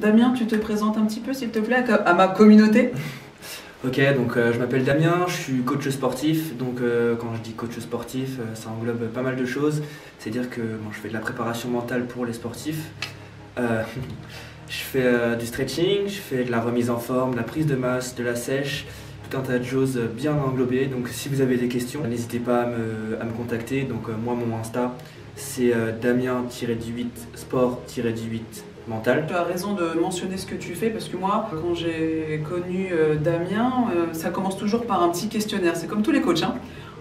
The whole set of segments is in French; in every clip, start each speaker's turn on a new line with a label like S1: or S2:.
S1: Damien, tu te présentes un petit peu s'il te plaît à ma communauté?
S2: Ok, donc je m'appelle Damien, je suis coach sportif. Donc quand je dis coach sportif, ça englobe pas mal de choses. C'est-à-dire que je fais de la préparation mentale pour les sportifs. Je fais du stretching, je fais de la remise en forme, de la prise de masse, de la sèche, tout un tas de choses bien englobées. Donc si vous avez des questions, n'hésitez pas à me contacter. Donc moi, mon Insta, c'est Damien-sport-18 mental.
S1: Tu as raison de mentionner ce que tu fais parce que moi, quand j'ai connu Damien, ça commence toujours par un petit questionnaire. C'est comme tous les coachs, hein.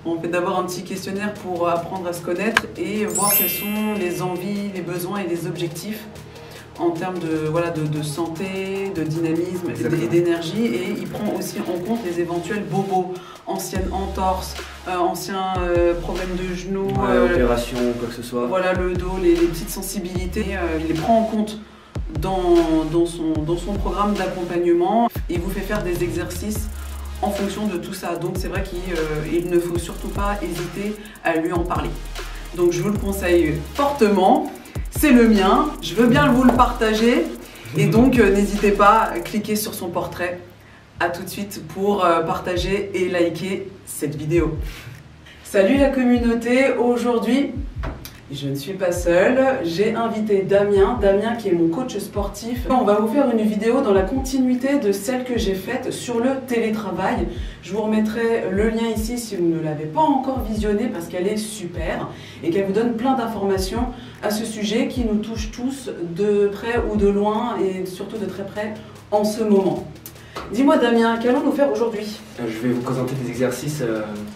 S1: On fait d'abord un petit questionnaire pour apprendre à se connaître et voir quelles sont les envies, les besoins et les objectifs en termes de santé, de dynamisme et d'énergie. Et il prend aussi en compte les éventuels bobos, anciennes entorses, anciens problèmes de genoux,
S2: opération, quoi que ce soit.
S1: Voilà, le dos, les petites sensibilités. Il les prend en compte dans son programme d'accompagnement. Il vous fait faire des exercices en fonction de tout ça. Donc c'est vrai qu'il ne faut surtout pas hésiter à lui en parler. Donc je vous le conseille fortement. C'est le mien, je veux bien vous le partager. Et donc n'hésitez pas à cliquer sur son portrait. A tout de suite pour partager et liker cette vidéo. Salut la communauté, aujourd'hui je ne suis pas seule, j'ai invité Damien qui est mon coach sportif. On va vous faire une vidéo dans la continuité de celle que j'ai faite sur le télétravail. Je vous remettrai le lien ici si vous ne l'avez pas encore visionnée parce qu'elle est super et qu'elle vous donne plein d'informations à ce sujet qui nous touche tous de près ou de loin et surtout de très près en ce moment. Dis-moi Damien, qu'allons-nous faire aujourd'hui?
S2: Je vais vous présenter des exercices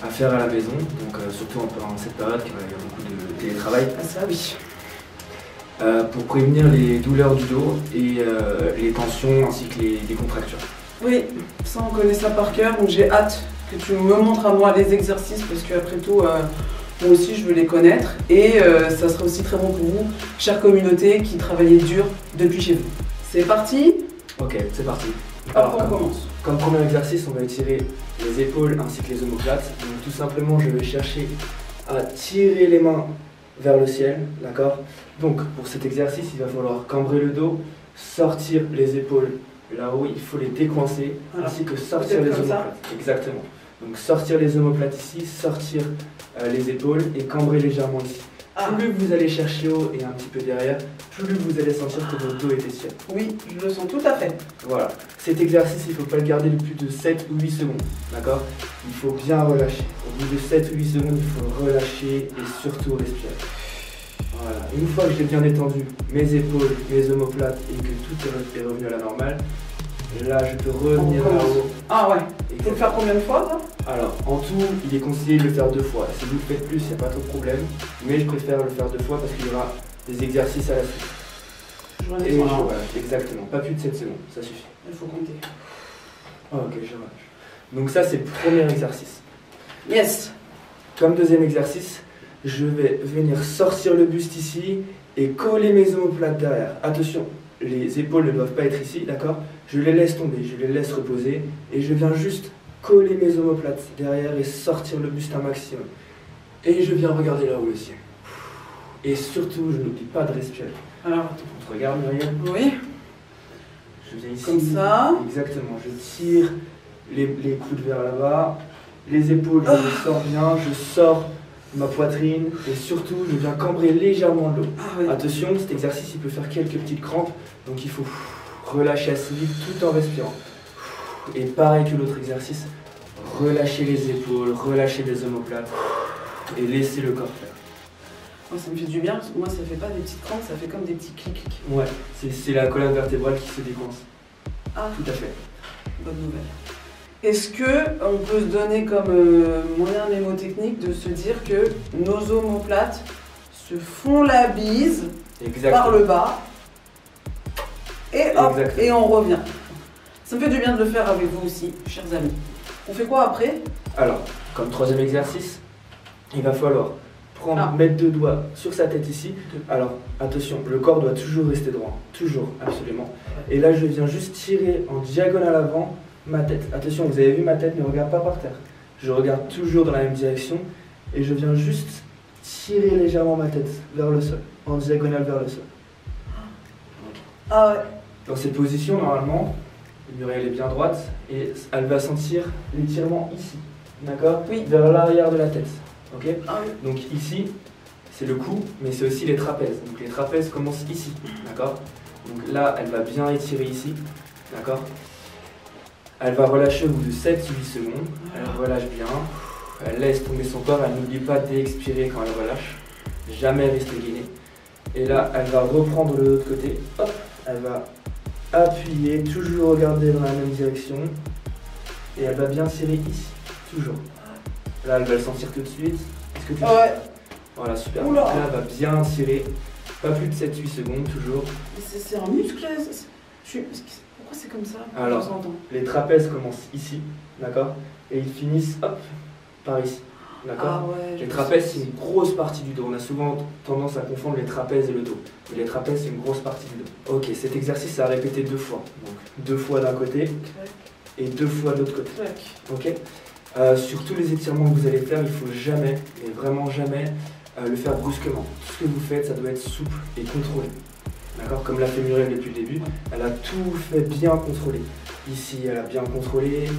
S2: à faire à la maison, donc surtout en cette période qui va y avoir beaucoup de télétravail.
S1: Ah ça oui.
S2: Pour prévenir les douleurs du dos et les tensions ainsi que les contractures.
S1: Oui, ça on connaît ça par cœur, donc j'ai hâte que tu me montres à moi les exercices parce qu'après tout, moi aussi je veux les connaître et ça sera aussi très bon pour vous, chère communauté qui travaillez dur depuis chez vous. C'est parti?
S2: Ok, c'est parti.
S1: Alors on commence.
S2: Comme premier exercice, on va étirer les épaules ainsi que les omoplates. Donc tout simplement, je vais chercher à tirer les mains vers le ciel, d'accord? Donc pour cet exercice, il va falloir cambrer le dos, sortir les épaules là-haut, il faut les décoincer, ainsi que sortir les omoplates. Exactement. Donc sortir les omoplates ici, sortir les épaules et cambrer légèrement ici. Plus vous allez chercher haut et un petit peu derrière, plus vous allez sentir que votre dos est étiré.
S1: Oui, je le sens tout à fait.
S2: Voilà. Cet exercice, il ne faut pas le garder de plus de 7 ou 8 secondes. D'accord? Il faut bien relâcher. Au bout de 7 ou 8 secondes, il faut relâcher et surtout respirer. Voilà. Une fois que j'ai bien étendu mes épaules, mes omoplates et que tout est revenu à la normale, là je peux revenir là-haut.
S1: Ah ouais. Il faut le faire combien de fois ça?
S2: Alors, en tout, il est conseillé de le faire 2 fois. Si vous le faites plus, il n'y a pas trop de problème. Mais je préfère le faire 2 fois parce qu'il y aura des exercices à la suite. Et voilà, exactement. Pas plus de 7 secondes, ça suffit.
S1: Il faut compter.
S2: Ok, je relâche. Donc ça, c'est le premier exercice.
S1: Yes.
S2: Comme deuxième exercice, je vais venir sortir le buste ici et coller mes omoplates derrière. Attention, les épaules ne doivent pas être ici, d'accord? Je les laisse tomber, je les laisse reposer et je viens juste coller mes omoplates derrière et sortir le buste un maximum. Et je viens regarder là-haut le ciel. Et surtout, je n'oublie pas de respirer.
S1: Alors,
S2: on te regarde, Muriel?
S1: Oui.
S2: Je viens ici.
S1: Comme ça.
S2: Exactement. Je tire les coudes vers là-bas. Les épaules, je les sors bien. Je sors ma poitrine. Et surtout, je viens cambrer légèrement le dos.
S1: Oui.
S2: Attention, cet exercice, il peut faire quelques petites crampes. Donc, il faut relâcher assez vite tout en respirant. Et pareil que l'autre exercice, relâchez les épaules, relâchez les omoplates et laissez le corps faire.
S1: Oh, ça me fait du bien, parce que moi ça fait pas des petites crampes, ça fait comme des petits clics.
S2: Ouais, c'est la colonne vertébrale qui se décoince.
S1: Ah,
S2: tout à fait.
S1: Bonne nouvelle. Est-ce qu'on peut se donner comme moyen mnémotechnique de se dire que nos omoplates se font la bise par le bas et hop, et on revient. Ça me fait du bien de le faire avec vous aussi, chers amis. On fait quoi après?
S2: Alors, comme troisième exercice, il va falloir mettre 2 doigts sur sa tête ici. Alors, attention, le corps doit toujours rester droit. Toujours, absolument. Et là, je viens juste tirer en diagonale avant ma tête. Attention, vous avez vu ma tête ne regarde pas par terre. Je regarde toujours dans la même direction et je viens juste tirer légèrement ma tête vers le sol, en diagonale vers le sol.
S1: Ah ouais.
S2: Dans cette position, normalement, Muriel est bien droite et elle va sentir l'étirement ici, d'accord?
S1: Oui.
S2: Vers l'arrière de la tête, ok?
S1: Ah oui.
S2: Donc ici, c'est le cou, mais c'est aussi les trapèzes. Donc les trapèzes commencent ici, d'accord? Donc là, elle va bien étirer ici, d'accord? Elle va relâcher au bout de 7-8 secondes, elle relâche bien, elle laisse tomber son corps, elle n'oublie pas d'expirer quand elle relâche, jamais rester gainée. Et là, elle va reprendre de l'autre côté, hop, elle va appuyer, toujours regarder dans la même direction, et elle va bien tirer ici, toujours. Là, elle va le sentir tout de suite. Est-ce que tu
S1: Ouais.
S2: Voilà, super.
S1: Oula.
S2: Là, elle va bien tirer, pas plus de 7-8 secondes, toujours.
S1: C'est un muscle. Pourquoi c'est comme ça?
S2: Alors,
S1: Je vous entends.
S2: les trapèzes commencent ici, d'accord? Et ils finissent, hop, par ici, d'accord?
S1: Ah ouais.
S2: Les trapèzes, c'est une grosse partie du dos. On a souvent tendance à confondre les trapèzes et le dos. Mais les trapèzes, c'est une grosse partie du dos. Ok, cet exercice, c'est à répéter 2 fois. Donc, 2 fois d'un côté et 2 fois de l'autre côté. Ok? Sur tous les étirements que vous allez faire, il faut jamais, mais vraiment jamais, le faire brusquement. Tout ce que vous faites, ça doit être souple et contrôlé. D'accord? Comme l'a fait Muriel depuis le début, elle a tout fait bien contrôlé. Ici, elle a bien contrôlé.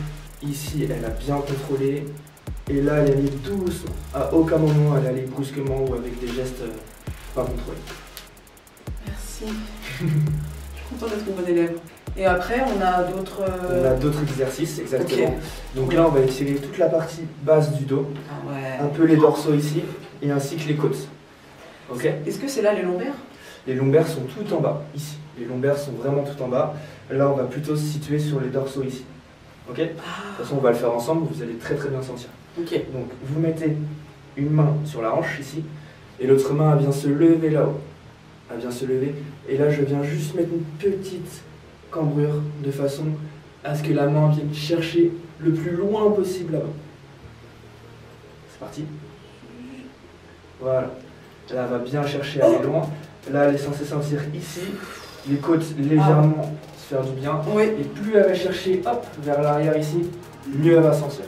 S2: Ici, elle a bien contrôlé. Et là, elle est allée doucement. À aucun moment, elle est allée brusquement ou avec des gestes pas contrôlés.
S1: Merci. Je suis contente d'être une bonne élève. Et après, on a d'autres.
S2: On a d'autres exercices, exactement.
S1: Ok.
S2: Donc là, on va étirer toute la partie basse du dos,
S1: Ah ouais.
S2: un peu les dorsaux ici, et ainsi que les côtes. Ok?
S1: Est-ce que c'est là les lombaires?
S2: Les lombaires sont tout en bas, ici. Les lombaires sont vraiment tout en bas. Là, on va plutôt se situer sur les dorsaux ici. Ok? De toute façon, on va le faire ensemble, vous allez très très bien sentir.
S1: Ok.
S2: Donc, vous mettez une main sur la hanche ici, et l'autre main, elle vient se lever là-haut. Elle vient se lever. Et là, je viens juste mettre une petite cambrure de façon à ce que la main vienne chercher le plus loin possible là-bas. C'est parti. Voilà. Là, elle va bien chercher à aller loin. Là, elle est censée sentir ici, les côtes légèrement se faire du bien.
S1: Oui.
S2: Et plus elle va chercher, hop, vers l'arrière ici, mieux elle va sentir.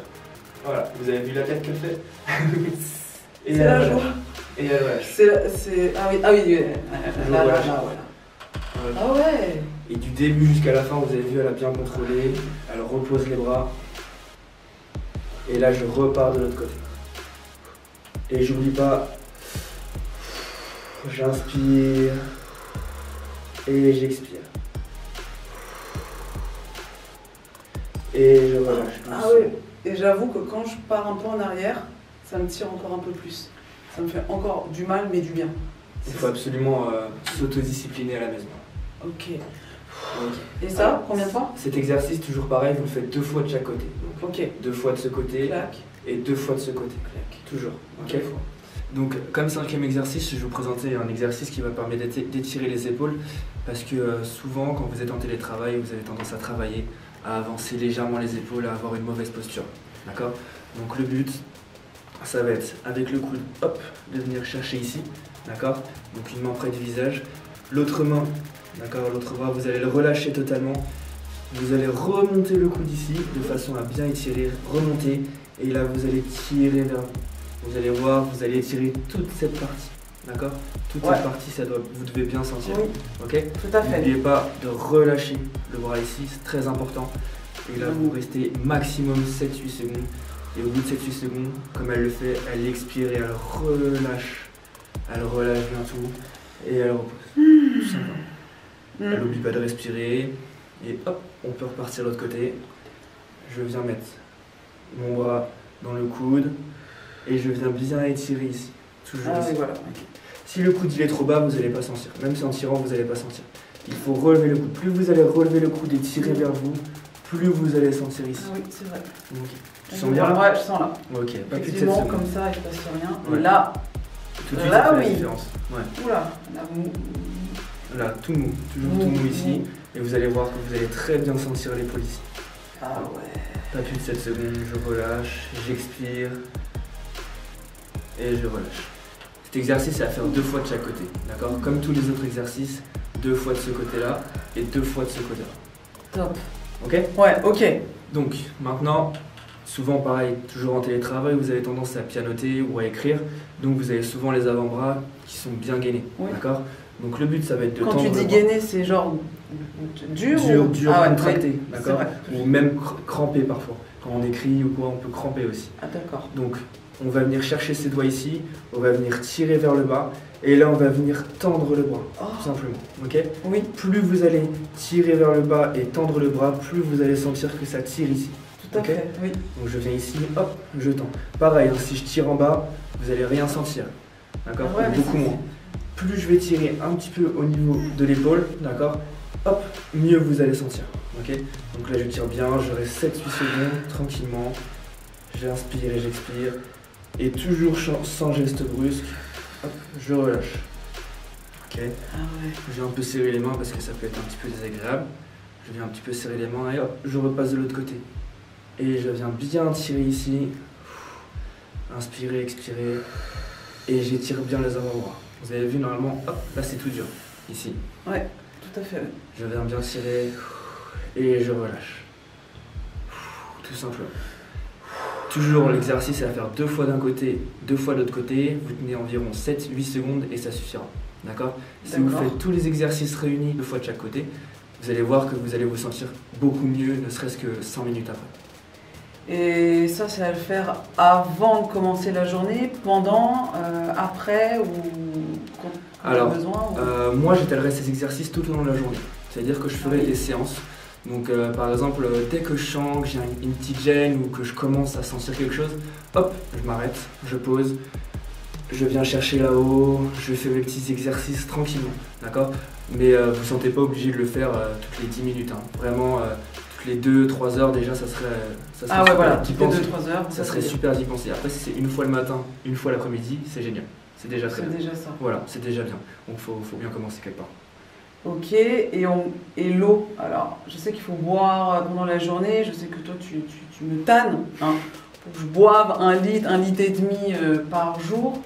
S2: Voilà, vous avez vu la tête qu'elle fait? Et
S1: C'est la joie.
S2: Et elle relâche.
S1: Ah oui, là, voilà.
S2: Voilà.
S1: Ah ouais.
S2: Et du début jusqu'à la fin, vous avez vu, elle a bien contrôlé. Elle repose les bras. Et là, je repars de l'autre côté. Et j'oublie pas, j'inspire et j'expire. Et je relâche.
S1: Ah oui. Et j'avoue que quand je pars un peu en arrière, ça me tire encore un peu plus. Ça me fait encore du mal, mais du bien.
S2: Il faut absolument s'autodiscipliner à la maison.
S1: Ok. Et ça, combien de fois?
S2: Cet exercice, toujours pareil, vous le faites 2 fois de chaque côté. Donc,
S1: Ok.
S2: 2 fois de ce côté
S1: Clac.
S2: et 2 fois de ce côté.
S1: Clac.
S2: Toujours. Ok. Donc, comme 5e exercice, je vais vous présenter un exercice qui va permettre d'étirer les épaules. Parce que souvent, quand vous êtes en télétravail, vous avez tendance à travailler, à avancer légèrement les épaules, à avoir une mauvaise posture. D'accord? Donc, le but, ça va être avec le coude, hop, de venir chercher ici. D'accord? Donc, une main près du visage. L'autre main, d'accord, l'autre bras, vous allez le relâcher totalement. Vous allez remonter le coude ici, de façon à bien étirer, remonter. Et là, vous allez tirer vers vous. Vous allez voir, vous allez étirer toute cette partie. D'accord? Toute cette partie, vous devez bien sentir.
S1: Oui.
S2: Ok?
S1: Tout à fait.
S2: N'oubliez pas de relâcher le bras ici, c'est très important. Et là, vous restez maximum 7-8 secondes. Et au bout de 7-8 secondes, comme elle le fait, elle expire et elle relâche. Elle relâche bien tout. Et elle repose. Tout simplement. Elle n'oublie pas de respirer. Et hop, on peut repartir de l'autre côté. Je viens mettre mon bras dans le coude. Et je viens bien étirer ici. Toujours ici.
S1: Oui, voilà.
S2: Si le coude il est trop bas, vous n'allez pas sentir. Même si en tirant, vous n'allez pas sentir. Il faut relever le coude. Plus vous allez relever le coude et tirer vers vous, plus vous allez sentir ici.
S1: Ah oui, c'est vrai.
S2: Ok. Tu sens bien là?
S1: Ouais, je sens là.
S2: Ok, pas plus de 7
S1: Effectivement,
S2: secondes.
S1: comme ça, il ne passe rien.
S2: Ouais.
S1: Et là,
S2: Tout de suite,
S1: là,
S2: ça fait
S1: oui.
S2: la différence. Ouais.
S1: oula, là,
S2: Là, tout mou. Toujours tout mou ici. Et vous allez voir que vous allez très bien sentir l'épaule ici.
S1: Ah ouais.
S2: Pas plus de 7 secondes, je relâche, j'expire. Et je relâche. Cet exercice, c'est à faire 2 fois de chaque côté. D'accord? Comme tous les autres exercices, 2 fois de ce côté-là et 2 fois de ce côté-là.
S1: Top.
S2: Ok?
S1: Ouais, ok.
S2: Donc, maintenant, souvent pareil, toujours en télétravail, vous avez tendance à pianoter ou à écrire. Donc, vous avez souvent les avant-bras qui sont bien gainés.
S1: Oui.
S2: D'accord? Donc le but, ça va être de
S1: Quand
S2: tendre
S1: tu
S2: le
S1: dis
S2: bras.
S1: gainer, c'est genre dur
S2: Dur,
S1: Ah ouais,
S2: contracté,
S1: ouais,
S2: d'accord?
S1: c'est vrai.
S2: Ou même crampé parfois. Quand on écrit ou quoi, on peut cramper aussi.
S1: Ah d'accord.
S2: Donc on va venir chercher ses doigts ici, on va venir tirer vers le bas, et là on va venir tendre le bras, tout simplement. Ok?
S1: Oui,
S2: Plus vous allez tirer vers le bas et tendre le bras, plus vous allez sentir que ça tire ici.
S1: tout à
S2: Ok.
S1: fait, oui.
S2: Donc je viens ici, hop, je tends. Pareil, hein, si je tire en bas, vous allez rien sentir. D'accord?
S1: Ouais,
S2: Ou
S1: mais
S2: beaucoup
S1: c'est-
S2: moins. Plus je vais tirer un petit peu au niveau de l'épaule, d'accord? Hop, mieux vous allez sentir. Ok? Donc là je tire bien, je reste 7-8 secondes, tranquillement. J'inspire et j'expire. Et toujours sans geste brusque. Hop, je relâche. Ok?
S1: Ah ouais.
S2: Je viens un peu serrer les mains parce que ça peut être un petit peu désagréable. Je viens un petit peu serrer les mains et hop, je repasse de l'autre côté. Et je viens bien tirer ici. Inspirer, expirer. Et j'étire bien les avant-bras. Vous avez vu normalement, hop, là c'est tout dur. Ici.
S1: Ouais, tout à fait.
S2: Je viens bien tirer. Et je relâche. Tout simplement. Toujours l'exercice, c'est à faire 2 fois d'un côté, 2 fois de l'autre côté. Vous tenez environ 7-8 secondes et ça suffira. D'accord? Si vous faites tous les exercices réunis 2 fois de chaque côté, vous allez voir que vous allez vous sentir beaucoup mieux, ne serait-ce que 5 minutes après.
S1: Et ça, c'est à le faire avant de commencer la journée, pendant, après ou quand on
S2: Alors,
S1: a besoin ou...
S2: moi j'étalerai ces exercices tout au long de la journée. C'est-à-dire que je ferai des séances. Donc par exemple, dès que je sens que j'ai une petite gêne ou que je commence à sentir quelque chose, hop, je m'arrête, je pose, je viens chercher là-haut, je fais mes petits exercices tranquillement, d'accord? Mais vous ne sentez pas obligé de le faire toutes les 10 minutes. Hein. Vraiment, toutes les 2-3 heures déjà, ça serait
S1: Ah ouais, voilà,
S2: d'y
S1: toutes les
S2: penser.
S1: 2-3 heures.
S2: Ça serait super d'y penser. Après, si c'est une fois le matin, une fois l'après-midi, c'est génial. C'est déjà très
S1: C'est
S2: bien.
S1: déjà ça.
S2: Voilà, c'est déjà bien. Donc faut bien commencer quelque part.
S1: Ok, et l'eau. Alors, je sais qu'il faut boire pendant la journée. Je sais que toi, tu me tannes. Hein, pour que je boive 1 litre, 1,5 litre par jour.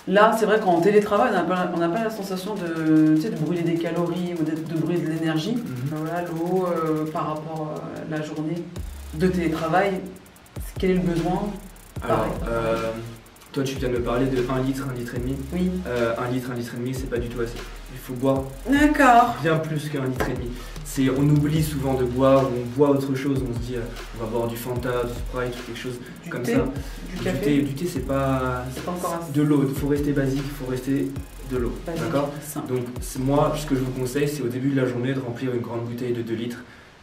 S1: Là, c'est vrai qu'en télétravail, on n'a pas la sensation de, tu sais, de brûler des calories ou de brûler de l'énergie. Voilà, l'eau par rapport à la journée de télétravail, quel est le besoin?
S2: Alors,
S1: Pareil.
S2: toi, tu viens de me parler de 1 litre, 1,5 litre.
S1: Oui.
S2: 1 litre, 1,5 litre, c'est pas du tout assez. Il faut boire
S1: D'accord.
S2: bien plus qu'1,5 litre. On oublie souvent de boire, ou on boit autre chose, on se dit on va boire du Fanta, du Sprite, ou quelque chose
S1: Du
S2: comme
S1: thé,
S2: ça.
S1: du café.
S2: Du thé, c'est pas
S1: encore assez.
S2: de l'eau. Il faut rester basique, il faut rester de l'eau.
S1: Basique,
S2: D'accord?
S1: simple.
S2: Donc moi, ce que je vous conseille, c'est au début de la journée de remplir une grande bouteille de 2 litres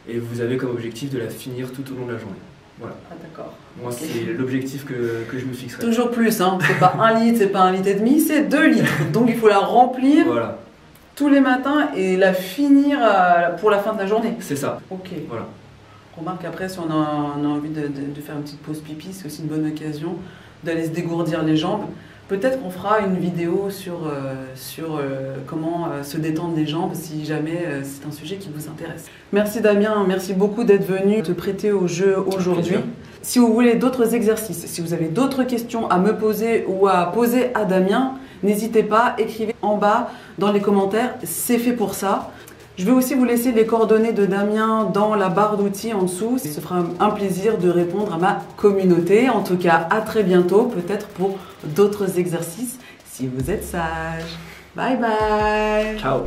S2: et vous avez comme objectif de la finir tout au long de la journée. Voilà.
S1: Ah, d'accord.
S2: Moi,
S1: Ok.
S2: c'est l'objectif que je me fixerai.
S1: Toujours plus, hein. C'est pas 1 litre, c'est pas 1,5 litre, c'est 2 litres. Donc il faut la remplir
S2: Voilà,
S1: tous les matins et la finir pour la fin de la journée.
S2: c'est ça.
S1: Ok.
S2: Voilà.
S1: Remarque après, si on a envie de faire une petite pause pipi, c'est aussi une bonne occasion d'aller se dégourdir les jambes. Peut-être qu'on fera une vidéo sur comment se détendre les jambes si jamais c'est un sujet qui vous intéresse. Merci Damien, merci beaucoup d'être venu te prêter au jeu aujourd'hui.
S2: Plaisir.
S1: Si vous voulez d'autres exercices, si vous avez d'autres questions à me poser ou à poser à Damien, n'hésitez pas, écrivez en bas dans les commentaires, c'est fait pour ça. Je vais aussi vous laisser les coordonnées de Damien dans la barre d'outils en dessous. Ce sera un plaisir de répondre à ma communauté. En tout cas, à très bientôt, peut-être pour d'autres exercices si vous êtes sage. Bye bye.
S2: Ciao.